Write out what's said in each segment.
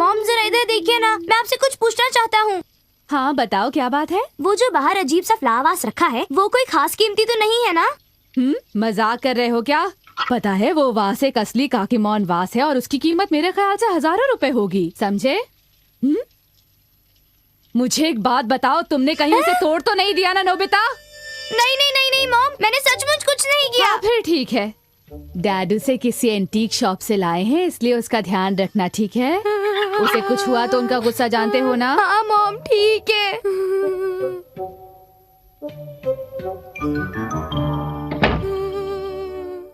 Mom जरा इधर देखिए ना, मैं आपसे कुछ पूछना चाहता हूँ। हाँ बताओ, क्या बात है? वो जो बाहर अजीब सा फ्लावर वास रखा है, वो कोई खास कीमती तो नहीं है ना? मजाक कर रहे हो क्या? पता है वो वास एक असली काकीमोन वास है और उसकी कीमत मेरे ख्याल से हजारों रुपए होगी, समझे? मुझे एक बात बताओ, तुमने कहीं उसे तोड़ तो नहीं दिया ना नोबिता? नहीं नहीं नहीं नहीं मॉम, मैंने सचमुच कुछ नहीं किया। हाँ, फिर ठीक है। डैड उसे किसी एंटीक शॉप से लाए हैं, इसलिए उसका ध्यान रखना, ठीक है? उसे कुछ हुआ तो उनका गुस्सा जानते हो ना? हाँ मॉम, ठीक है।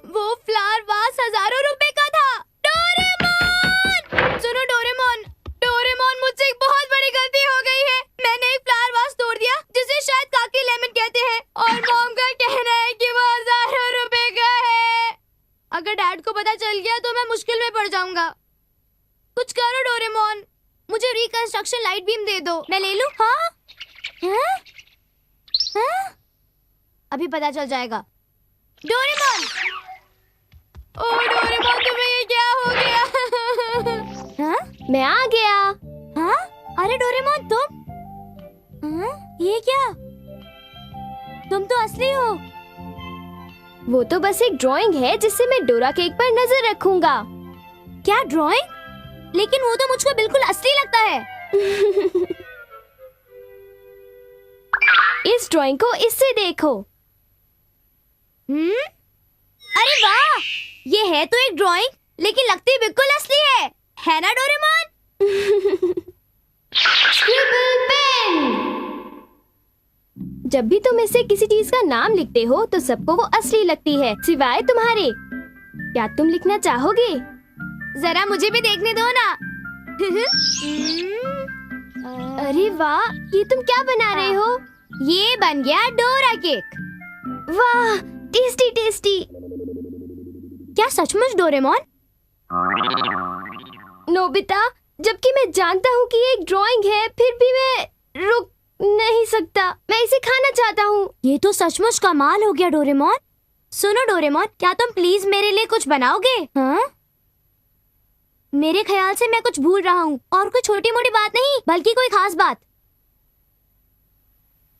वो फ्लावर वास हजारों रुपए का था। डोरेमोन! सुनो डोरेमोन, डोरेमोन मुझसे एक बहुत बड़ी गलती हो गई है। मैंने एक फ्लावर वास तोड़ दिया जिसे शायद काकी लेमन कहते हैं, और मॉम का कहना है कि वो हजारों रुपए का है। अगर डैड को पता चल गया तो मैं मुश्किल में पड़ जाऊंगा। कुछ करो डोरेमोन, मुझे रिकंस्ट्रक्शन लाइट बीम दे दो, मैं ले लूं? हाँ? हाँ? हाँ? अभी पता चल जाएगा। डोरेमोन! ओ डोरेमोन, तुम्हें ये क्या हो गया? हाँ? मैं आ गया। हाँ? अरे डोरेमोन, तुम? हाँ? ये क्या? तुम तो असली हो। वो तो बस एक ड्राइंग है जिससे मैं डोरा केक पर नजर रखूंगा। क्या ड्राइंग? लेकिन वो तो मुझको बिल्कुल असली लगता है। इस ड्राइंग को इससे देखो। अरे वाह, ये है तो एक ड्राइंग, लेकिन लगती बिल्कुल असली है ना डोरेमोन? Scribble pen. जब भी तुम इससे किसी चीज का नाम लिखते हो तो सबको वो असली लगती है, सिवाय तुम्हारे। क्या तुम लिखना चाहोगे? जरा मुझे भी देखने दो ना। अरे वाह, ये तुम क्या बना रहे हो? ये बन गया डोरा केक। वाह, टेस्टी टेस्टी। क्या सचमुच डोरेमोन? नोबिता, जबकि मैं जानता हूँ कि ये एक ड्राइंग है, फिर भी मैं रुक नहीं सकता। मैं इसे खाना चाहता हूँ। ये तो सचमुच कमाल हो गया डोरेमोन। सुनो डोरेमोन, क्या तुम प्लीज मेरे लिए कुछ बनाओगे? हाँ? मेरे ख्याल से मैं कुछ भूल रहा हूँ, और कोई छोटी मोटी बात नहीं, बल्कि कोई खास बात।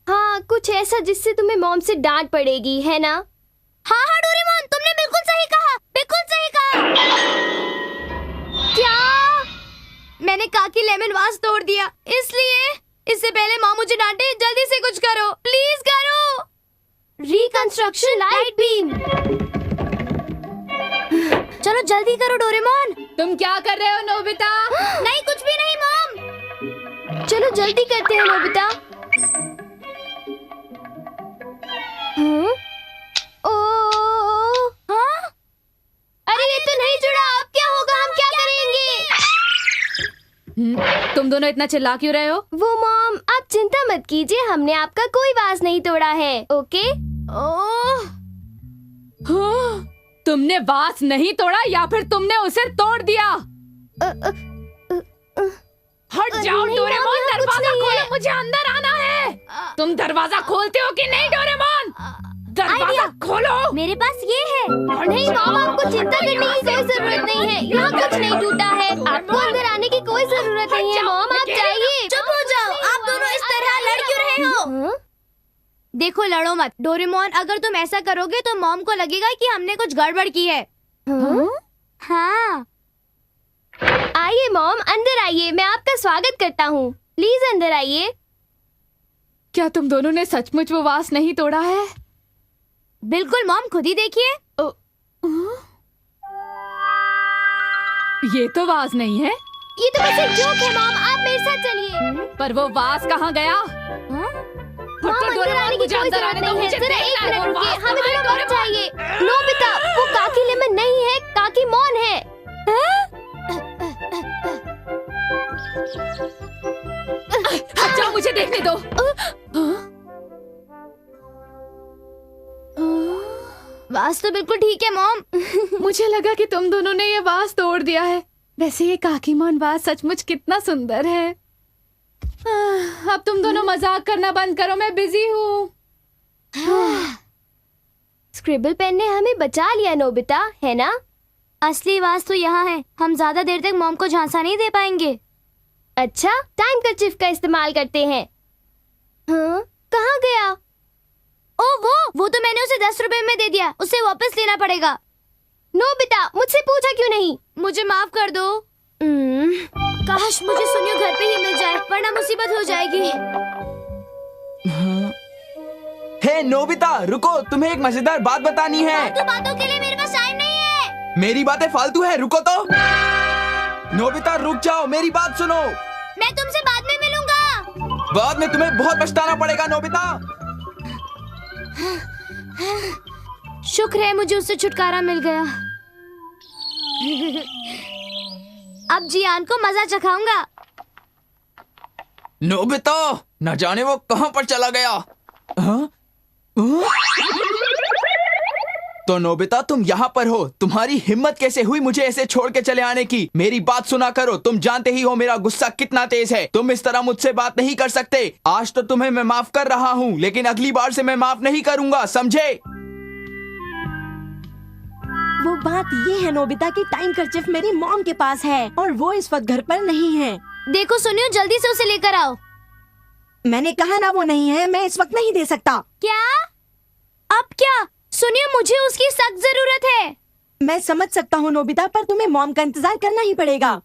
हाँ, कुछ ऐसा जिससे तुम्हें मॉम से डांट पड़ेगी, है ना? हाँ हाँ डोरेमोन, तुमने बिल्कुल सही कहा, बिल्कुल सही कहा। क्या? मैंने काकी लेमन वास तोड़ दिया, इसलिए इससे पहले मॉम मुझे डांटे, जल्दी से कुछ करो, प्लीज करो। Reconstruction light beam. चलो जल्दी करो डोरेमोन। तुम क्या कर रहे हो नोबिता? नहीं, कुछ भी नहीं मॉम। चलो जल्दी करते हैं नोबिता। हाँ? अरे ये तो नहीं जुड़ा, अब क्या होगा? हम क्या करेंगे? तुम दोनों इतना चिल्ला क्यों रहे हो? वो मॉम, आप चिंता मत कीजिए, हमने आपका कोई वास नहीं तोड़ा है, ओके? ओह, तुमने वास नहीं तोड़ा या फिर तुमने उसे तोड़ दिया? हट जाओ डोरेमोन, दरवाजा खोलो, मुझे अंदर आना है। तुम दरवाजा खोलते हो कि नहीं डोरेमोन? दरवाजा खोलो। मेरे पास ये है। नहीं मॉम, आपको चिंता करने की कोई जरूरत नहीं है, यहाँ कुछ नहीं टूटा है। आपको अंदर आने की कोई जरूरत नहीं है मॉम, आप जाइए। चुप हो जाओ, आप दोनों इस तरह लड़ क्यों रहे हो? देखो, लड़ो मत डोरेमोन, अगर तुम ऐसा करोगे तो मॉम को लगेगा कि हमने कुछ गड़बड़ की है। हाँ। आइए मॉम, अंदर आइए, मैं आपका स्वागत करता हूँ, प्लीज अंदर आइए। क्या तुम दोनों ने सचमुच वो वास नहीं तोड़ा है? बिल्कुल मॉम, खुद ही देखिए। ये तो वास नहीं है। ये तो बस एक जोक है मॉम, आप मेरे साथ चलिए। पर वो वास कहाँ गया? मॉम, अंदर आने की कोई जरूरत नहीं है, जरा एक मिनट रुकिए, हमें थोड़ा वक्त चाहिए। नोबिता, वो काकी लेमन नहीं है, काकी मॉन है। हट जाओ, मुझे देखने दो। वास तो बिल्कुल ठीक है मॉम। मुझे लगा कि तुम दोनों ने ये वास तोड़ दिया है। वैसे ये काकीमोन वास सचमुच कितना सुंदर है। अब तुम दोनों मजाक करना बंद करो, मैं बिजी हूँ। स्क्रिबल पेन ने हमें बचा लिया नोबिता, है ना? असली वास तो यहाँ है, हम ज्यादा देर तक मॉम को झांसा नहीं दे पाएंगे। अच्छा, टाइम कर्चीफ का इस्तेमाल करते हैं। हाँ, कहाँ गया? ओ वो तो मैंने उसे 10 रुपए में दे दिया, उसे वापस लेना पड़ेगा। नोबिता, मुझसे पूछा क्यों नहीं? मुझे माफ कर दो। काश मुझे सुनियो घर पे ही मिल जाए, वरना मुसीबत हो जाएगी। हे नोबिता, रुको, तुम्हें एक मजेदार बात बतानी है। फालतू बातों के लिए मेरे पास टाइम नहीं है। मेरी बातें फालतू है, रुको तो। नोबिता रुक जाओ, मेरी बात सुनो। मैं तुमसे बाद में मिलूंगा। बाद में तुम्हें बहुत पछताना पड़ेगा नोबिता। शुक्र है मुझे उससे छुटकारा मिल गया। अब जियान को मजा चखाऊंगा। नोबिता, न जाने वो कहां पर चला गया। हाँ? हाँ? तो नोबिता, तुम यहाँ पर हो। तुम्हारी हिम्मत कैसे हुई मुझे ऐसे छोड़ के चले आने की? मेरी बात सुना करो, तुम जानते ही हो मेरा गुस्सा कितना तेज है। तुम इस तरह मुझसे बात नहीं कर सकते। आज तो तुम्हें मैं माफ कर रहा हूँ, लेकिन अगली बार से मैं माफ नहीं करूंगा, समझे? वो बात ये है नोबिता कि टाइम कर्चीफ मेरी मॉम के पास है और वो इस वक्त घर पर नहीं है। देखो सुनियो, जल्दी से उसे लेकर आओ। मैंने कहा ना वो नहीं है, मैं इस वक्त नहीं दे सकता। क्या? अब क्या? सुनिए, मुझे उसकी सख्त जरूरत है। मैं समझ सकता हूँ नोबिता, पर तुम्हें मॉम का इंतजार करना ही पड़ेगा।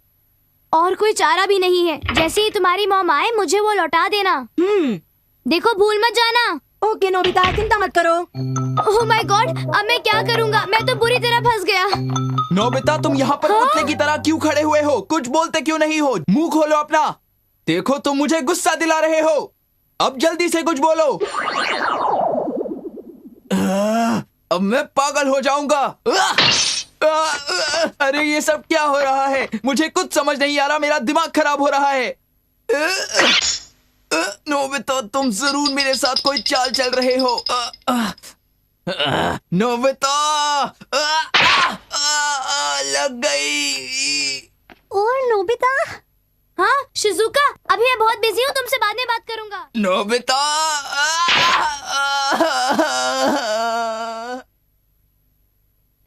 और कोई चारा भी नहीं है। जैसे ही तुम्हारी मॉम आए मुझे वो लौटा देना। देखो भूल मत जाना। ओके नोबिता, चिंता मत करो। ओह माय गॉड, अब मैं क्या करूँगा? मैं तो बुरी तरह फंस गया। नोबिता, तुम यहाँ पर कुत्ते की तरह क्यों खड़े हुए हो? कुछ बोलते क्यों नहीं हो? मुंह खोलो अपना। देखो, तुम मुझे गुस्सा दिला रहे हो। अब जल्दी से कुछ बोलो। अब मैं पागल हो जाऊंगा। अरे ये सब क्या हो रहा है? मुझे कुछ समझ नहीं आ रहा, मेरा दिमाग खराब हो रहा है। नोबिता, तुम जरूर मेरे साथ कोई चाल चल रहे हो। नोबिता, लग गई। और नोबिता? हाँ शिजुका, अभी मैं बहुत बिजी हूँ, तुमसे बाद में बात करूंगा। नोबिता,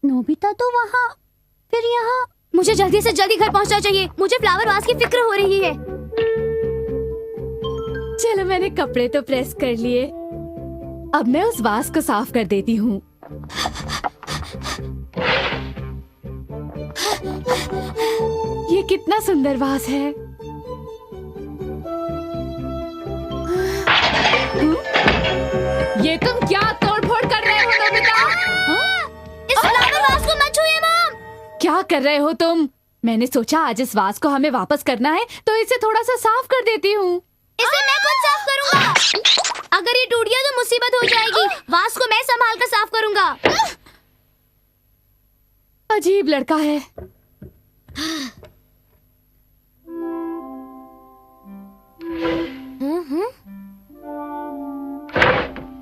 नोबिता तो वहाँ, फिर यहाँ। मुझे जल्दी से जल्दी घर पहुँचना चाहिए। मुझे फ्लावर वास की फिक्र हो रही है। चलो, मैंने कपड़े तो प्रेस कर लिए, अब मैं उस वास को साफ कर देती हूँ। ये कितना सुंदर वास है। ये तुम क्या तोड़फोड़ कर रहे हो नोबिता? इस फ्लावर वास को मत छूइए मॉम। क्या कर रहे हो तुम? मैंने सोचा आज इस वास को हमें वापस करना है, तो इसे थोड़ा सा साफ कर देती हूँ। इसे मैं खुद साफ करूंगा। अगर ये टूट गया तो मुसीबत हो जाएगी। वास को मैं संभाल कर साफ करूंगा। अजीब लड़का है।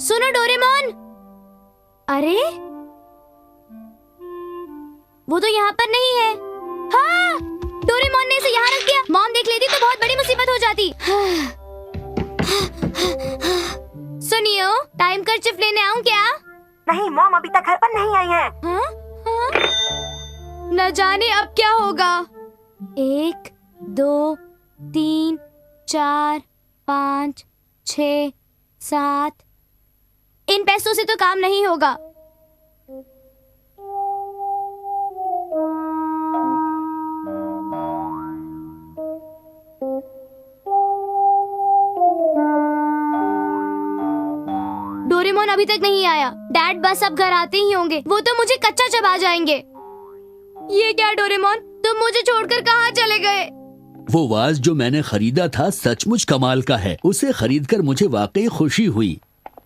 सुनो डोरेमोन। अरे वो तो यहाँ पर नहीं है। हाँ, डोरेमोन ने इसे यहाँ रख दिया। मॉम देख लेती तो बहुत बड़ी मुसीबत हो जाती। सुनियो, टाइम कर्चीफ लेने आऊं क्या? नहीं, मॉम अभी तक घर पर नहीं आई है। हाँ? हाँ? न जाने अब क्या होगा। 1 2 3 4 5 6 7। इन पैसों से तो काम नहीं होगा। डोरेमोन अभी तक नहीं आया। डैड बस अब घर आते ही होंगे। वो तो मुझे कच्चा चबा जाएंगे। ये क्या डोरेमोन, तुम मुझे छोड़कर कहाँ चले गए? वो वाज जो मैंने खरीदा था सचमुच कमाल का है। उसे खरीदकर मुझे वाकई खुशी हुई।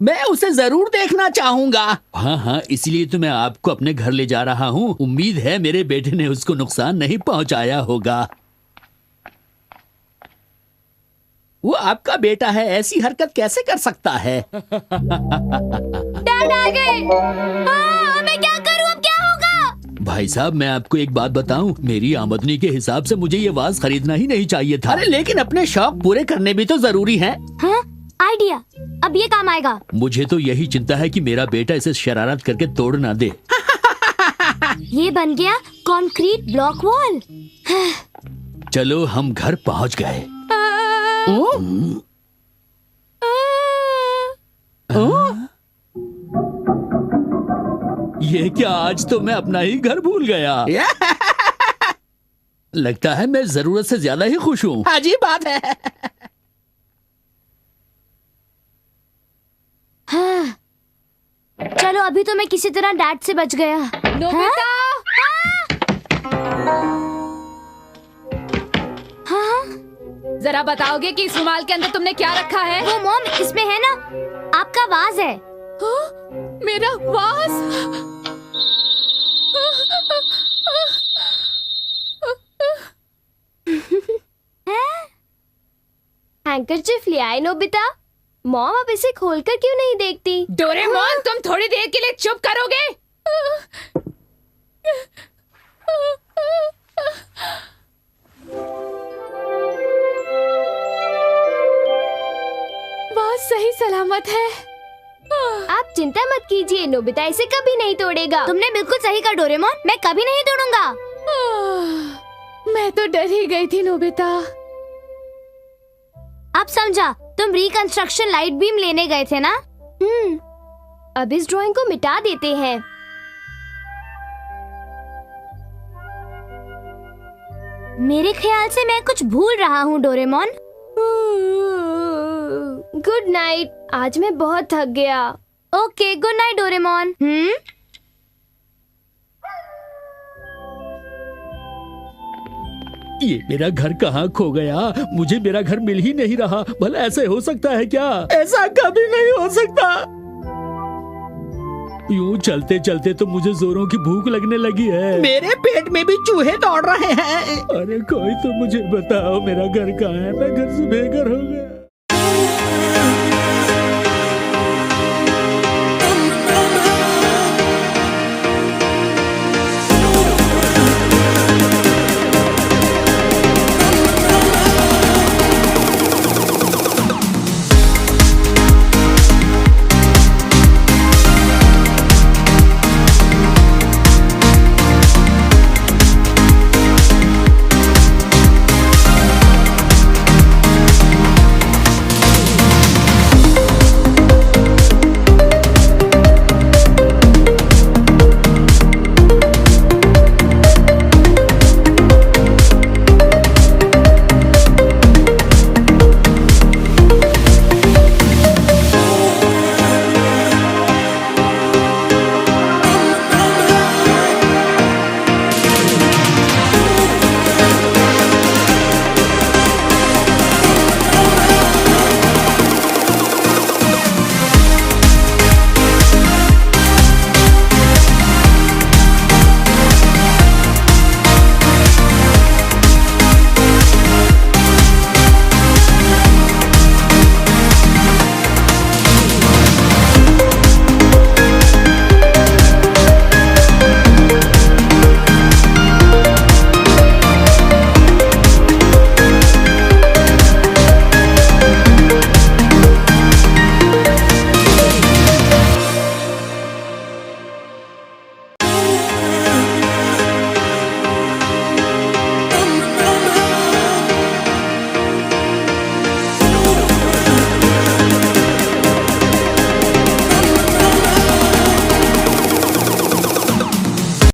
मैं उसे जरूर देखना चाहूंगा। हाँ हाँ, इसलिए तो मैं आपको अपने घर ले जा रहा हूँ। उम्मीद है मेरे बेटे ने उसको नुकसान नहीं पहुँचाया होगा। वो आपका बेटा है, ऐसी हरकत कैसे कर सकता है? डैड आ गए। हाँ, मैं क्या करूँ? अब क्या होगा? भाई साहब, मैं आपको एक बात बताऊं, मेरी आमदनी के हिसाब से मुझे ये वाज खरीदना ही नहीं चाहिए था। अरे लेकिन अपने शौक पूरे करने भी तो जरूरी है। हाँ, आइडिया, अब ये काम आएगा। मुझे तो यही चिंता है कि मेरा बेटा इसे शरारत करके तोड़ ना दे। ये बन गया कंक्रीट ब्लॉक वॉल। चलो, हम घर पहुंच गए। ये क्या, आज तो मैं अपना ही घर भूल गया। लगता है मैं जरूरत से ज्यादा ही खुश हूँ। अजीब बात है। हाँ। चलो अभी तो मैं किसी तरह डैड से बच गया। नोबिता! हाँ? जरा बताओगे कि इस रुमाल के अंदर तुमने क्या रखा है? वो मॉम, इसमें है ना आपका वाज है। हाँ? मेरा वास? हैंकरचिफ ले आए नोबिता। मॉम अब इसे खोलकर क्यों नहीं देखती? डोरेमोन, तुम थोड़ी देर के लिए चुप करोगे? वास सही सलामत है। आप चिंता मत कीजिए, नोबिता इसे कभी नहीं तोड़ेगा। तुमने बिल्कुल सही कहा डोरेमोन, मैं कभी नहीं तोड़ूंगा। मैं तो डर ही गई थी नोबिता। अब समझा, तुम रिकंस्ट्रक्शन लाइट बीम लेने गए थे ना? अब इस ड्राइंग को मिटा देते हैं। मेरे ख्याल से मैं कुछ भूल रहा हूँ डोरेमोन। गुड नाइट, आज मैं बहुत थक गया। Okay, good night Doraemon. ये मेरा घर कहाँ खो गया? मुझे मेरा घर मिल ही नहीं रहा। भला ऐसे हो सकता है क्या? ऐसा कभी नहीं हो सकता। यूं चलते चलते तो मुझे जोरों की भूख लगने लगी है। मेरे पेट में भी चूहे दौड़ रहे हैं। अरे कोई तो मुझे बताओ, मेरा घर कहाँ है? मैं घर से बेघर हो गया।